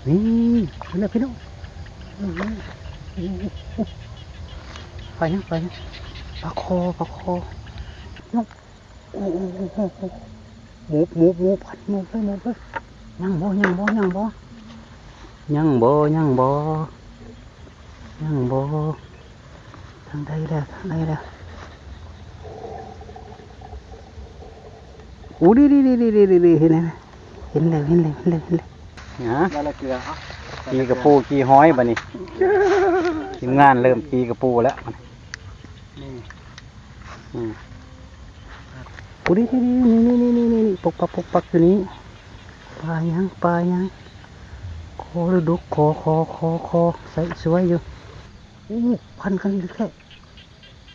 นี่พี่น้องพี่น้องไปนะไปนะปลาคอปลาคอน้องโอ้โหหมูพันหมูเลยยังบ่ทางใดแล้วโอ้ดีเห็นแล้วฮะมาละเกลืออ่ะ กีกระปูกีห้อยบัดนี้ทีมงานเริ่มกีกระปูแล้วนี่โอ้ดีนี่ปกปักอยู่นี้ปลายังคอหรือดุกคอใส่สวยอยู่อู้พันกันอีกแค่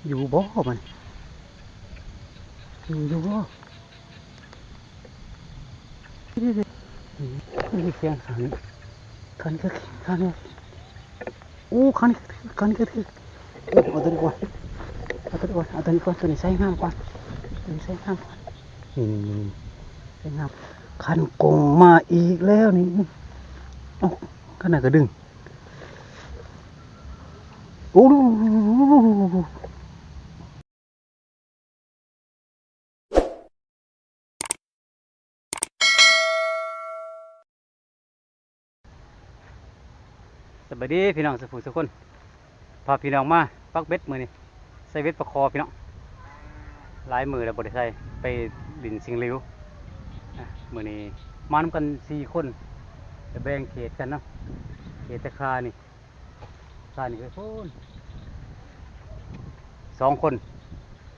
อยู่บ่มันอยู่บ่นี่เสียงสันคันอู้คันก็ถือเอาตัวนี้ก่อนตัวนี้ใส่น้ำก่อนนี่ใส่น้ำคันกงมาอีกแล้วนี่โอ้ขนาดก็ดึงโอ้สวัสดีพี่น้องสุขคนพาพี่น้องมาปักเบ็ดมือนี่ใส่เบ็ดประคอพี่น้องลายมือแล้วบริใส่ไปดินสิงริ้วมือนี้มานำกัน4 คนจะแบ่งเขตกันเนาะเขตตะคานี่ไปพูน2 คน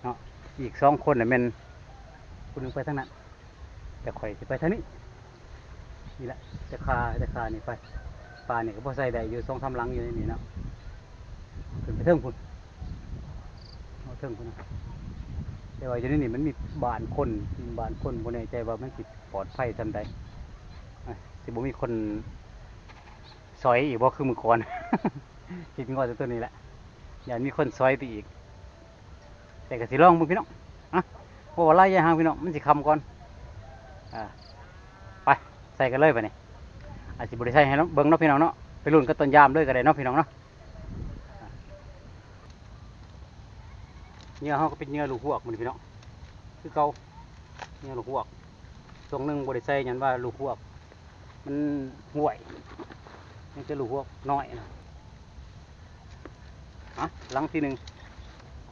เนาะอีก2 คนน่ะแม่นคนนึงไปทางนั้นแต่ข่อยสิไปทางนี้นี่แหละตะคานี่ไปปลานี่ก็พอใส่ได้อยู่2-3 หลังอยู่ในนี่เนาะขึ้นไปเทิงพุ่นเอาเทิงพุ่นนะแต่ว่าอยู่ในนี่มันมีบ้านคนบ่แน่ใจว่ามันสิปลอดภัยซำใดสิบ่มีคนซอยอีกบ่คือมื้อก่อน คิดงอตัวนี้แหละอย่ามีคนซอยไปอีกแต่ก็สิลองมึงพี่น้องเพราะว่าไล่ยาห่างพี่น้องมันสิคำก่อนไปใส่กันเลยไปนี่อาจสิบ่ได้ใส่ให้เบิ่งเนาะพี่น้องเนาะไปลุ้นกับต้นยามเลยก็ได้เนาะพี่น้องเนาะเนื้อเฮาก็เป็นเนื้อลูกหวกมันพี่น้องคือเก่าเนื้อลูกหวกช่วงนึงบ่ได้ใส่หยังว่าลูกหวกมันห่วยนี่จะลูกหวกน้อยนะหลังที่1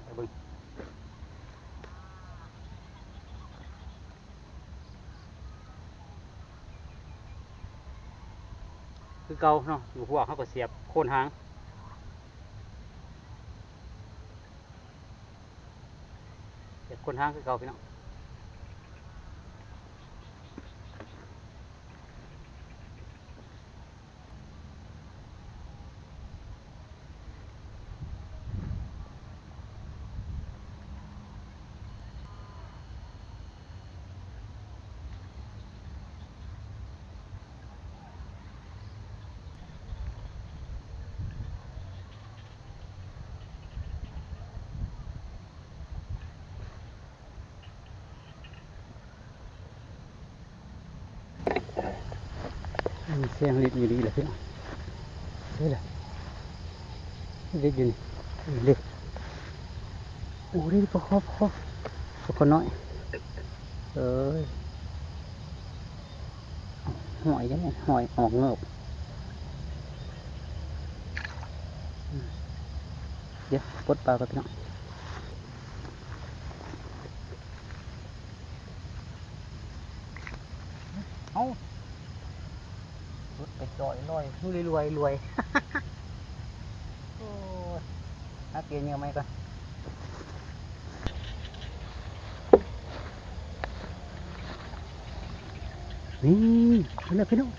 ไปเบิ่งคือเก่าเนาะลูกหวกเฮาก็เสียบโคนหางคือเก่าพี่น้องเสียงเล็ดอยู่ดีเลยพี่น้องเฮ้ยล่ะเล็ดอยู่นี่เล็ดโอ้ยพอคนน้อยหอยยังไงหอยออกเงือบเดี๋ยวปลดปลาก่อนพี่น้องเอาไปจ่อยลอยรวยโอ้ยนักเกียร์เยอะไหมก่อนนี่พี่น้อง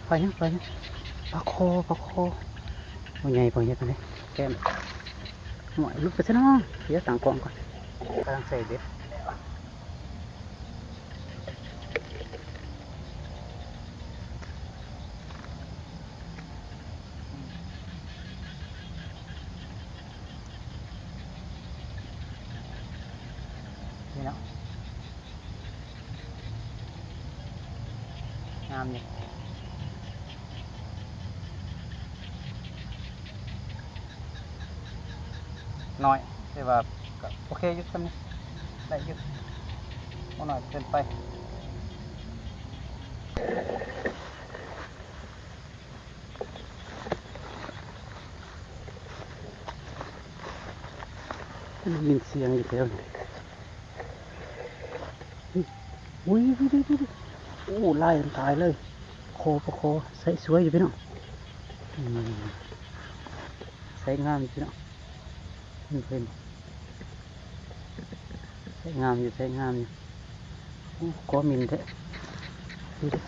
ไปนะปลาคอว่าไงพอเยอะกันเลยแก้มหน่อยลุกไปซะเนาะเดี๋ยวต่างกองก่อนกำลังใส่เบ็ดนี่เนาะ ามอยู่น้อยแต่ว่าก็โอเคอยู่ซ้ำนี้ได้อยู่บ่น้อยเกินไปได้ยินเสียงอยู่แถวนี้อุ้ยโอ้ไล่มันตายเลยโคปะโคใส่สวยอยู่พี่น้องอืมใส่งามอยู่พี่น้องเพิ่นใส่งามอยู่โอ้ก็มินแท้ดูดิ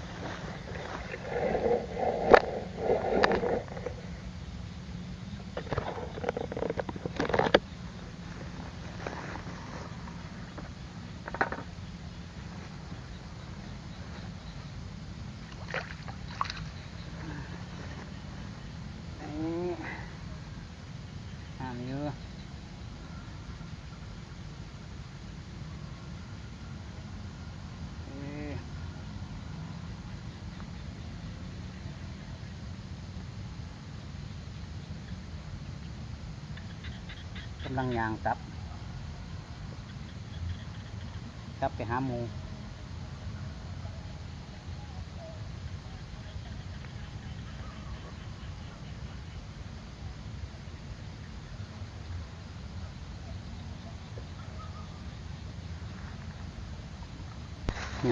งามอยู่กำลังย่างกลับไปหาหมู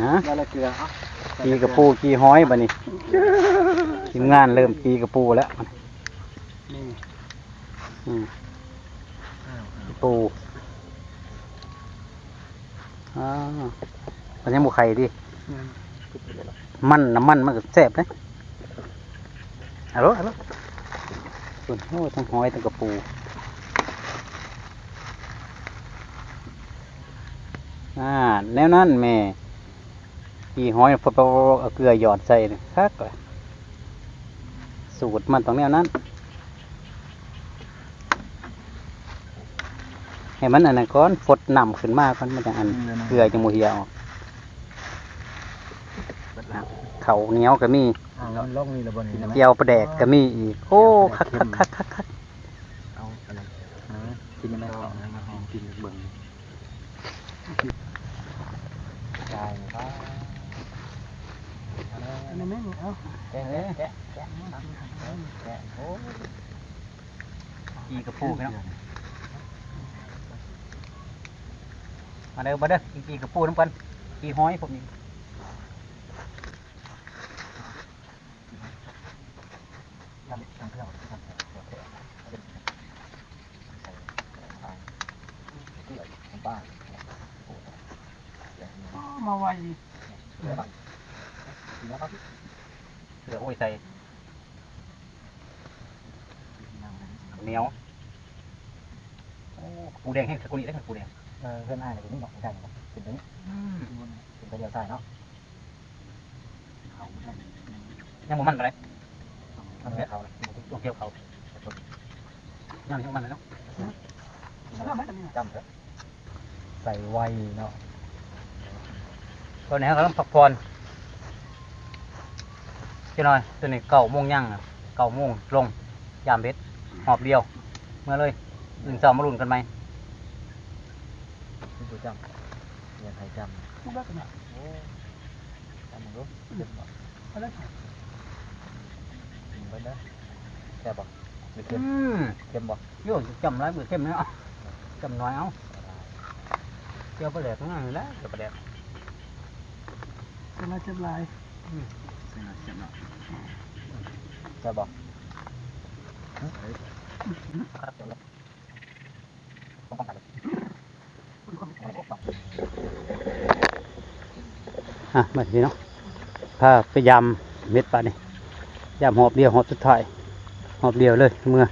นะ ได้ละเกลือเอา กีกระปูกีห้อยบัดนี้ทีมงานเริ่มกีกระปูแล้ว นี่ อืม อ้าว กระปูมันยังบุไข่ดิน้ำมันมันก็แซ่บเลยเอาล่ะส่วนโอ้ทั้งห้อยทั้งกระปูแนวนั้นแม่กีห้อยพอเอาเกลือหยอดใส่คักเลยสูตรมันต้องแนวนั้นให้มันอันนั้นก้อนฟดน้ำขึ้นมาก่อนมันจะอันเกลือจะมูเหี่ยวเขาเหนียวก็มี แล้วลองนี่ละบ่นี่ เจียวปลาแดกก็มีอีกโอ้คัก เอาอะไรกินยังไงต่อมาหอมกินเบิ่งได้ครับอันนี้ไม่มีเอาแกะเลยแกะโอ้ กีกระปูพี่น้องมาเด้อกีกระปูน้ำกันกีห้อยผมนี่มาไวเสือโอ้ยใส่เหนียวปูแดงให้กูนี่ได้ปูแดง เพื่อนอ้ายนี่บอกได้เป็นตัวนี้เป็นตัวเดียวใส่เนาะ ยังบ่มันอะไร ทำให้เขา ลงเกี่ยวเขายังมันเลยเนาะ จำเลยใส่ไวเนาะ ตอนนี้เขาต้องพักผ่อนเจ้าหน่อยตัวนี้9 โมงย่าง9 โมงลงยามเบ็ดหอบเดียวเมื่อเลยอื่นสอบมาลุ้นกันไหม คุณผู้จำยังใครจำโอ้จำรู้เจ็บบ่ไปนะแซ่บบ่หรือเค็มเค็มบ่ โย่จำไรมือเข้มเนาะจำน้อยเอาเจียวปลาแดกง่ายอยู่แล้วเจียวปลาแดก เป็นอะไรเจ็บลายแซ่บบ่มาทีเนาะพาไปยำเม็ดปลาเนี่ยยำหอบเดียวหอบสุดท้ายหอบเดียวเลยเมื่อ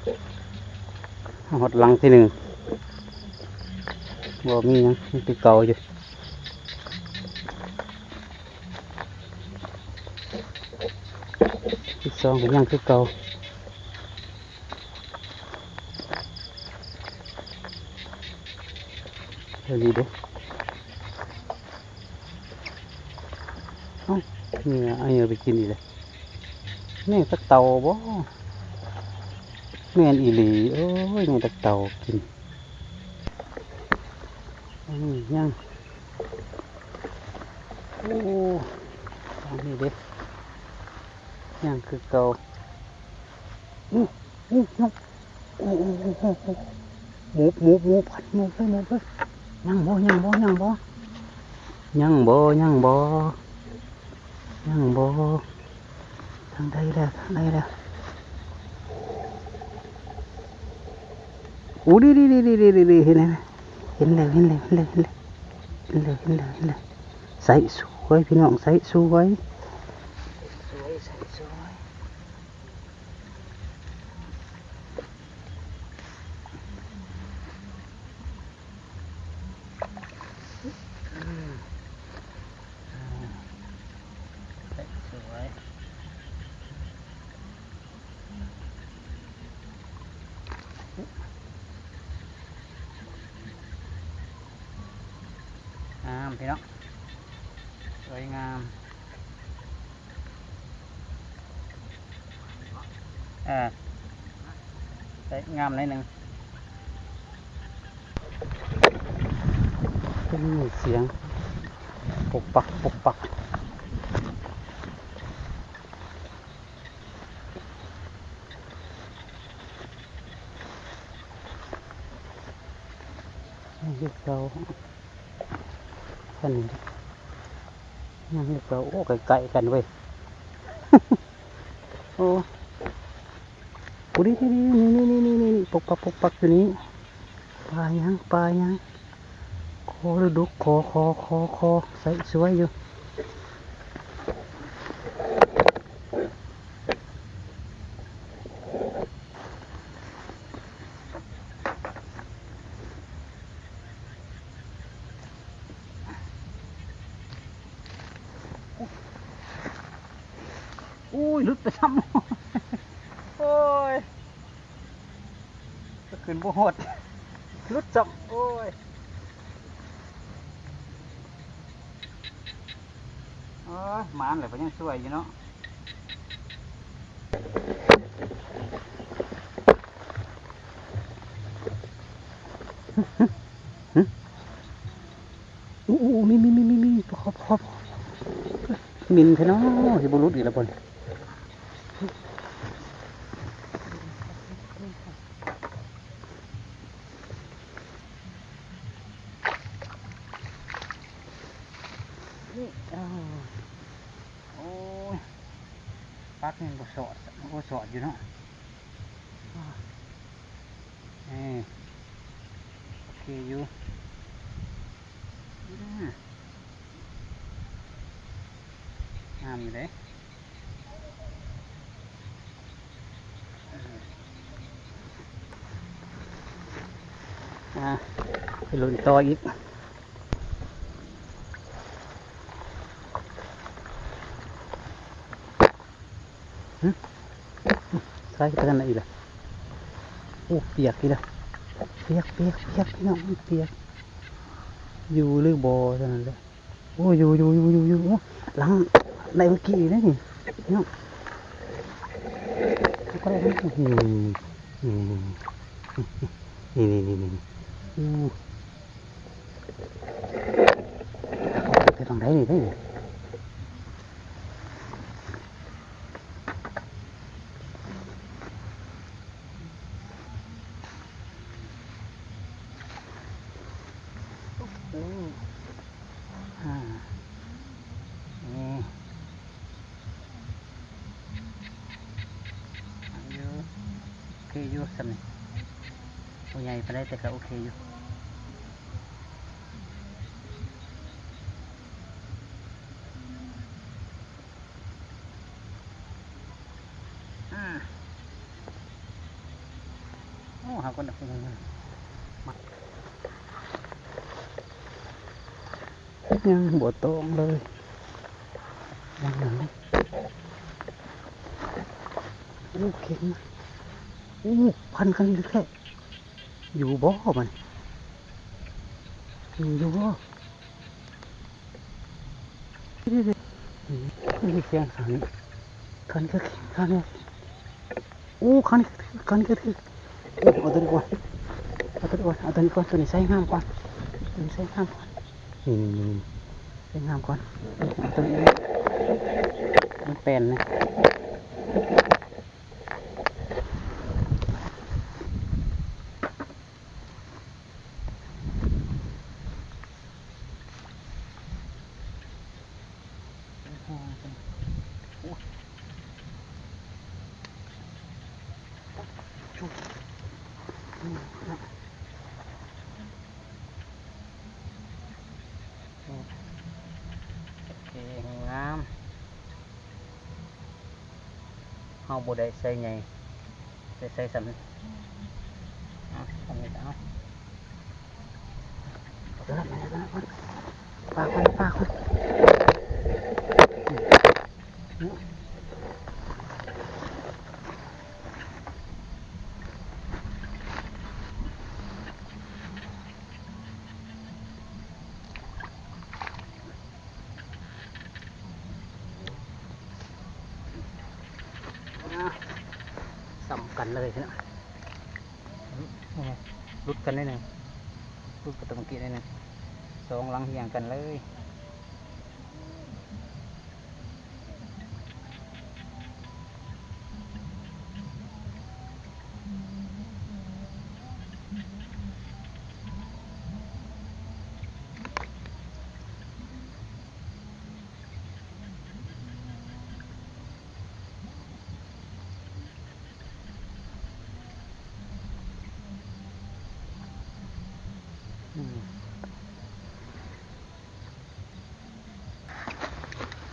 หอบหลังที่1บ่มีหยังมีที่เก่าอยู่ที่2ก็ยังที่เก่าเดี๋ยวนี้เด้อ เนี่ยเอาไปกินอีกเลยแม่งตะเต่าบ่แม่นอีหลีโอ้ยแม่งตะเต่ากินย่างโอ้อันนี้เด็กย่างคือเก่าอู้อู้นกโอ้หมูพัดหมูเลยย่างบ่ย่างบ่ทางใดแล้วอู้ดิเห็นแล้วใส่สวยพี่น้องใส่สวยงามพี่น้องสวยงามสวยงามนิดนึงเป็นเสียงปกปักเรียกเราท่านยังเรียกเราโอ้ไก่กันเว้ย โอ้ปุรินี่ปกปักอยู่นี้ปลายังคอหรือดุกคอใส่สวยอยู่อุ้ยลุดไปซ้ำ โอ้ยจะขึ้นบ่หดลุดจับโอ้ยหมานเลยเพราะยังสวยอยู่เนาะมีขอบมินเถอะเนาะที่บุรุษอีกแล้วบนโอ้ยปักนี่ก็สอดอยู่เนาะโอเคอยู่งามอยู่เลยไปลุ้นต่ออีกใส่ไปทางไหนอีกล่ะโอ้เปียกอีกแล้วพี่น้องเปียกอยู่หรือบ่เท่านั้นแหละโอ้อยู่โอ้หลังในเมื่อกี้นี่พี่น้องก็ได้นี่ไปทางไหนนี่ได้โอเคอยู่สำนึกตัวใหญ่ไปได้แต่ก็โอเคอยู่โอ้หาคนดักยังบวตรงเลยยังหนังโอ้เข็งโอ้พันกันอยู่แค่อยู่บ่มันอยู่บ่ นี่เสียงขันขันก็ขันเลยโอ้ขันขันก็ถือโอ้เอาตัวนี้ก่อนเอาตัวนี้ก่อนเอาตัวนี้ก่อนตัวนี้ใส่งามก่อนตัวนี้ใส่งามก่อนนี่ใส่งามก่อนเอาตัวนี้มันเป็นนะงามเฮาบ่ได้ใส่ใหญ่ได้ใส่สำนึกเอาทำนี่เอาเดี๋ยวนะคนปากคนสำคัญเลยนะรุดกันได้หนึ่งรุดกับตะมกี้ได้หนึ่งสองหลังเฮียงกันเลย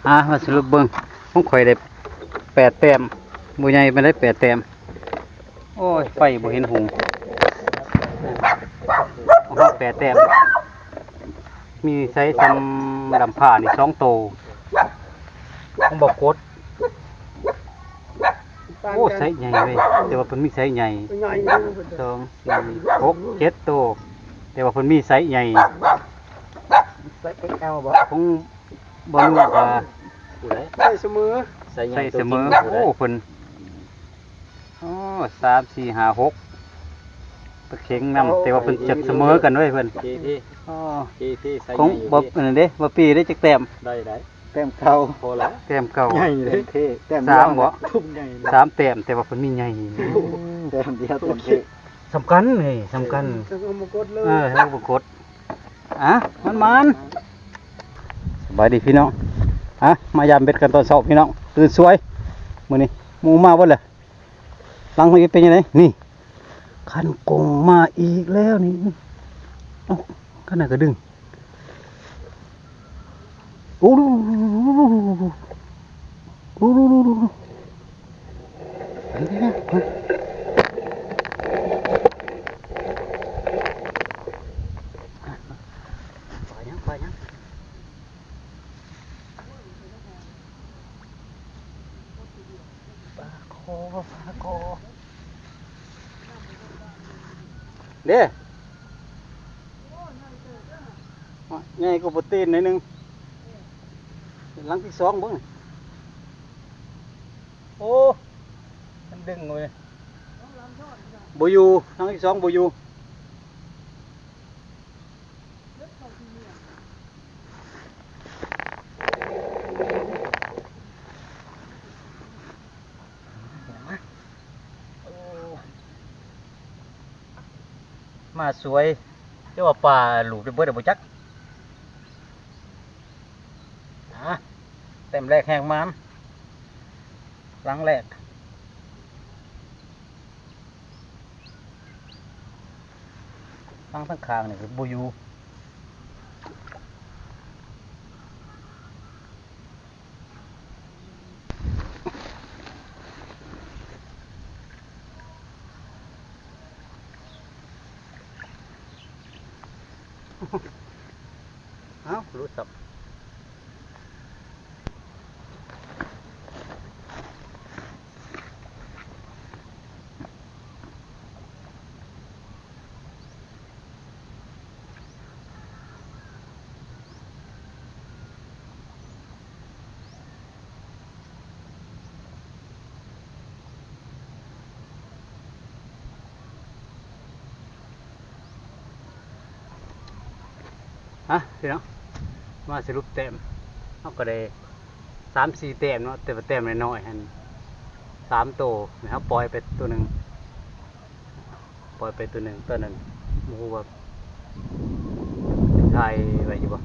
มาสรุปเบิ้งผมข่อยได้8 แต้มบุญใหญ่ไม่ได้8 แต้มโอ้ยไฟบ่เห็นหงเอา8 แต้มมีไซส์ทำลำผ้านี่2 โตผมบอกกดโอ้ไซส์ใหญ่เลยแต่ว่าเพิ่นมีไซส์ใหญ่2 4 6 7 โตแต่ว่าเพิ่นมีไซส์ใหญ่ ใส่ XL บ่ ของบอลลูกใส่เสมอ ใส่เสมอโอ้เพิ่นอ๋อ3 4 5 6ตะเข็งนำแต่ว่าเพิ่นจัดเสมอกันด้วยเพิ่น GT อ๋อ GT ใส่ ของบ่นั่นเด้บ่ปีได้จักแต้ม ได้แต้มเก่าพอแล้ว แต้มเก่า ใหญ่เลยเท่แต้ม 3บ่ ทุ่มใหญ่เลย 3 แต้มแต่ว่าเพิ่นมีใหญ่ แต้มเดียวเต็มเท่ สำคัญนี่สำคัญ จะมากดเลย เฮาบ่กดมันสบายดีพี่น้องมายามเบ็ดกันตอนเช้าพี่น้องตื่นสวยมื้อนี้หมู่มาเบิดเลยหลังมันเป็นยังไงนี่คันกงมาอีกแล้วนี่เอ้าขนาดก็ดึงโอ้ดูไปยังปลาโคเด้ใหญ่กว่าโปรตีนหน่อยนึงหลังที่2บ่โอ้มันดึงเลยบ่อยู่หลังที่2บ่อยู่มาสวยเรียกว่าปลาหลูกได้เบิดบ่จักเต็มแรกแห้งมันหลังแรกหลังทั้งคางนี่คือบ่อยู่รู้สับ ฮะพี่น้องมาสรุปแต้มเขาก็ได้3-4แต้มเนาะแต่ว่าแต้มน้อยๆหั่น3ตัวนะครับปล่อยไปตัวหนึ่งปล่อยไปตัวหนึ่งตัวนั้นโมโหว่าถ่ายไว้อยู่บ่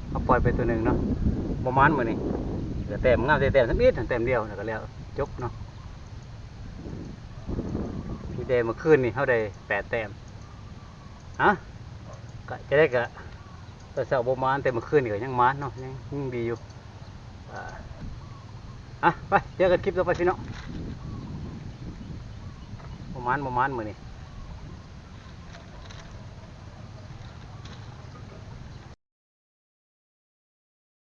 เขาปล่อยไปตัวหนึ่งเนาะประมาณมื้อนี้เหลือแต้มงามแต่แต้มสักนิดแต้มเดียวแล้วก็แล้วจบเนาะมีแต่เมื่อคืนนี่เขาได้8แต้มฮะก็จะได้ก็แต่เช้าบ่มานแต่เมื่อคืนนี่ก็ยังมานเนาะยังดีอยู่ไปเจอกันคลิปต่อไปพี่น้องบ่มานมื้อนี้